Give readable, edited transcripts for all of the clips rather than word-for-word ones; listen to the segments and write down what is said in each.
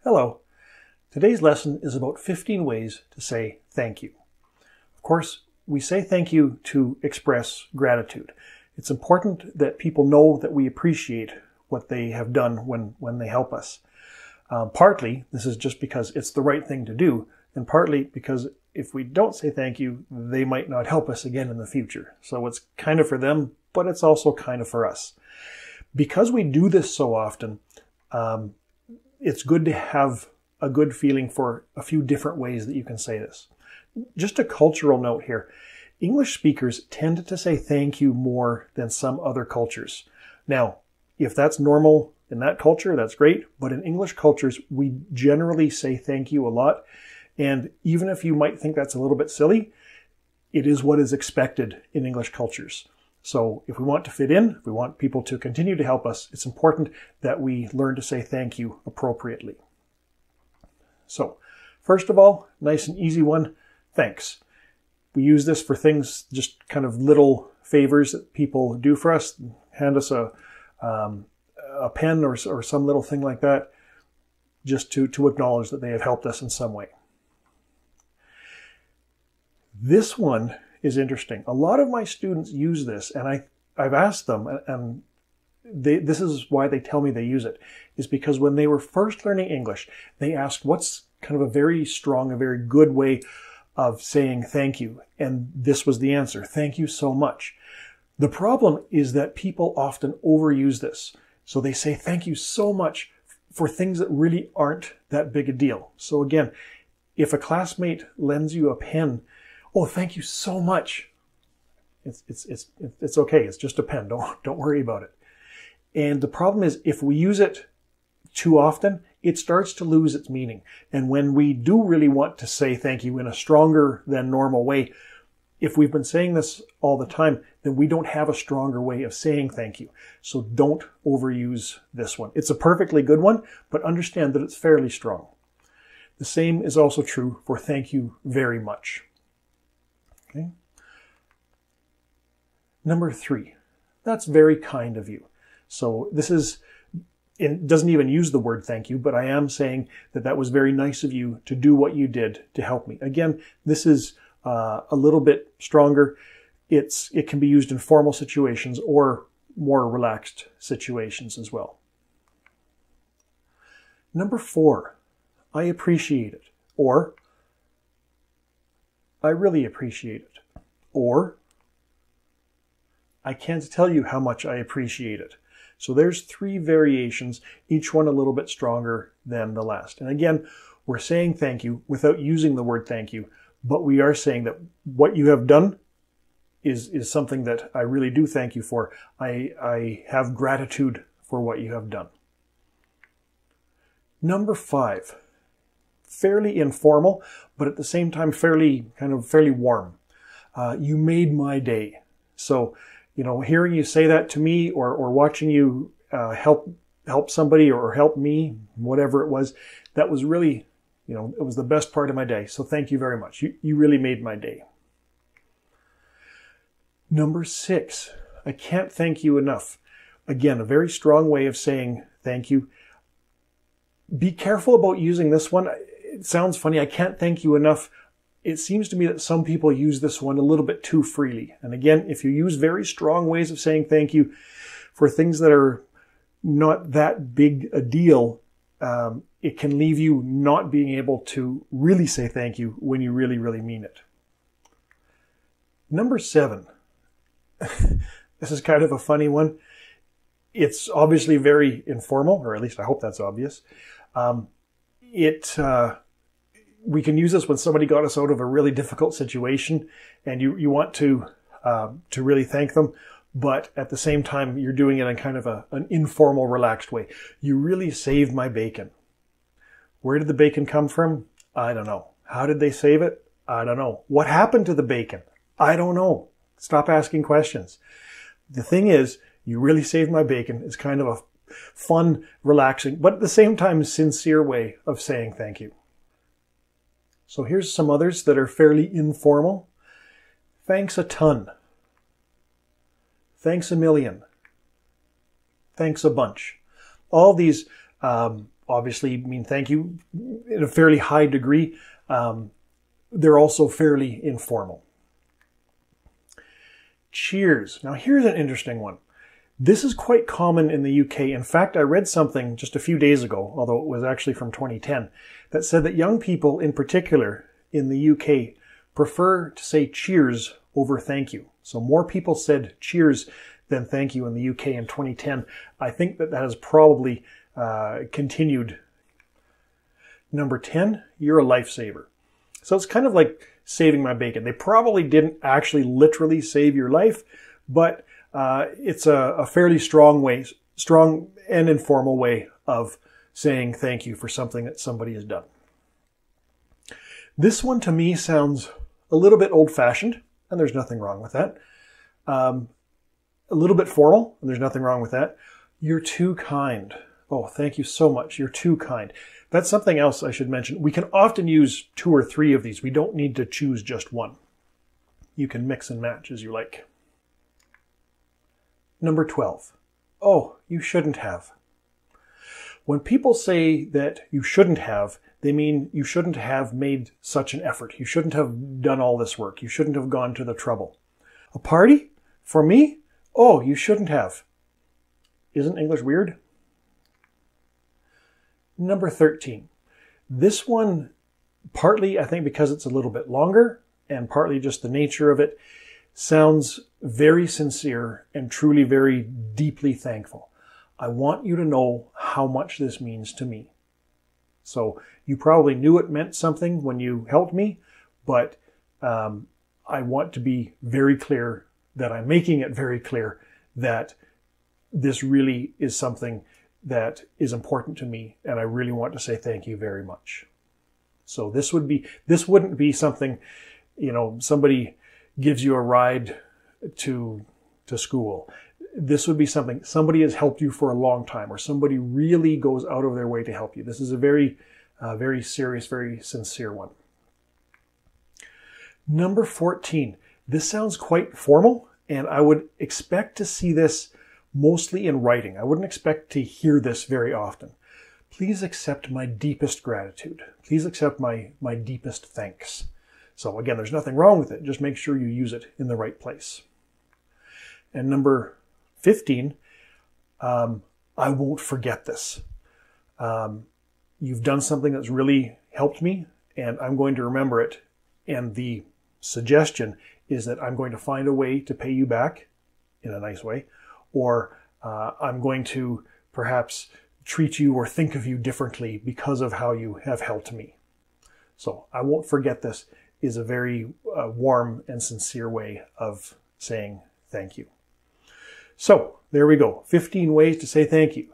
Hello. Today's lesson is about 15 ways to say thank you. Of course, we say thank you to express gratitude. It's important that people know that we appreciate what they have done when they help us. Partly, this is just because it's the right thing to do, and partly because if we don't say thank you, they might not help us again in the future. So it's kind of for them, but it's also kind of for us. Because we do this so often, it's good to have a good feeling for a few different ways that you can say this. Just a cultural note here. English speakers tend to say thank you more than some other cultures. Now, if that's normal in that culture, that's great. But in English cultures, we generally say thank you a lot. And even if you might think that's a little bit silly, it is what is expected in English cultures. So if we want to fit in, if we want people to continue to help us, it's important that we learn to say thank you appropriately. So first of all, nice and easy one, thanks. We use this for things, just kind of little favors that people do for us. Hand us a pen or some little thing like that, just to acknowledge that they have helped us in some way. This one is interesting. A lot of my students use this, and I've asked them, and this is why they tell me they use it, is because when they were first learning English, they asked what's kind of a very strong, a very good way of saying thank you. And this was the answer, thank you so much. The problem is that people often overuse this. So they say thank you so much for things that really aren't that big a deal. So again, if a classmate lends you a pen, oh, thank you so much. It's okay. It's just a pen. Don't worry about it. And the problem is if we use it too often, it starts to lose its meaning. And when we do really want to say thank you in a stronger than normal way, if we've been saying this all the time, then we don't have a stronger way of saying thank you. So don't overuse this one. It's a perfectly good one, but understand that it's fairly strong. The same is also true for thank you very much. Okay. Number 3, that's very kind of you. So this is, it doesn't even use the word thank you, but I am saying that was very nice of you to do what you did to help me. Again, this is a little bit stronger. It can be used in formal situations or more relaxed situations as well. Number 4, I appreciate it, or I really appreciate it, or I can't tell you how much I appreciate it. So there's 3 variations, each one a little bit stronger than the last. And again, we're saying thank you without using the word thank you, but we are saying that what you have done is something that I really do thank you for. I have gratitude for what you have done. Number 5, fairly informal, but at the same time fairly warm. You made my day. So, hearing you say that to me or watching you help somebody or help me, whatever it was, that was really, it was the best part of my day. So thank you very much. You really made my day. Number 6, I can't thank you enough. Again, a very strong way of saying thank you. Be careful about using this one. It sounds funny. I can't thank you enough. It seems to me that some people use this one a little bit too freely. And again, if you use very strong ways of saying thank you for things that are not that big a deal, it can leave you not being able to really say thank you when you really, really mean it. Number 7. This is kind of a funny one. It's obviously very informal, or at least I hope that's obvious. We can use this when somebody got us out of a really difficult situation and you want to really thank them, but at the same time, you're doing it in kind of an informal, relaxed way. You really saved my bacon. Where did the bacon come from? I don't know. How did they save it? I don't know. What happened to the bacon? I don't know. Stop asking questions. The thing is, you really saved my bacon. It's kind of a fun, relaxing, but at the same time, sincere way of saying thank you. So here's some others that are fairly informal. Thanks a ton. Thanks a million. Thanks a bunch. All these obviously mean thank you in a fairly high degree. They're also fairly informal. Cheers. Now here's an interesting one. This is quite common in the UK. In fact, I read something just a few days ago, although it was actually from 2010, that said that young people in particular in the UK prefer to say cheers over thank you. So more people said cheers than thank you in the UK in 2010. I think that has probably continued. Number 10, you're a lifesaver. So it's kind of like saving my bacon. They probably didn't actually literally save your life, but it's a fairly strong and informal way of saying thank you for something that somebody has done. This one to me sounds a little bit old-fashioned, and there's nothing wrong with that. A little bit formal, and there's nothing wrong with that. You're too kind. Oh, thank you so much. You're too kind. That's something else I should mention. We can often use 2 or 3 of these. We don't need to choose just one. You can mix and match as you like. Number 12. Oh, you shouldn't have. When people say that you shouldn't have, they mean you shouldn't have made such an effort. You shouldn't have done all this work. You shouldn't have gone to the trouble. A party? For me? Oh, you shouldn't have. Isn't English weird? Number 13. This one, partly I think because it's a little bit longer and partly just the nature of it, sounds very sincere and truly very deeply thankful. I want you to know how much this means to me. So you probably knew it meant something when you helped me, but I want to be very clear that I'm making it very clear that this really is something that is important to me, and I really want to say thank you very much. So this wouldn't be something, somebody gives you a ride to school. This would be something somebody has helped you for a long time, or somebody really goes out of their way to help you. This is a very serious, very sincere one. Number 14. This sounds quite formal, and I would expect to see this mostly in writing. I wouldn't expect to hear this very often. Please accept my deepest gratitude. Please accept my deepest thanks. So again, there's nothing wrong with it. Just make sure you use it in the right place. And number 15, I won't forget this. You've done something that's really helped me, and I'm going to remember it. And the suggestion is that I'm going to find a way to pay you back in a nice way, or I'm going to perhaps treat you or think of you differently because of how you have helped me. So I won't forget this is a very warm and sincere way of saying thank you. So there we go. 15 ways to say thank you.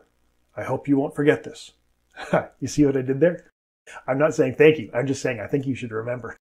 I hope you won't forget this. You see what I did there? I'm not saying thank you. I'm just saying I think you should remember.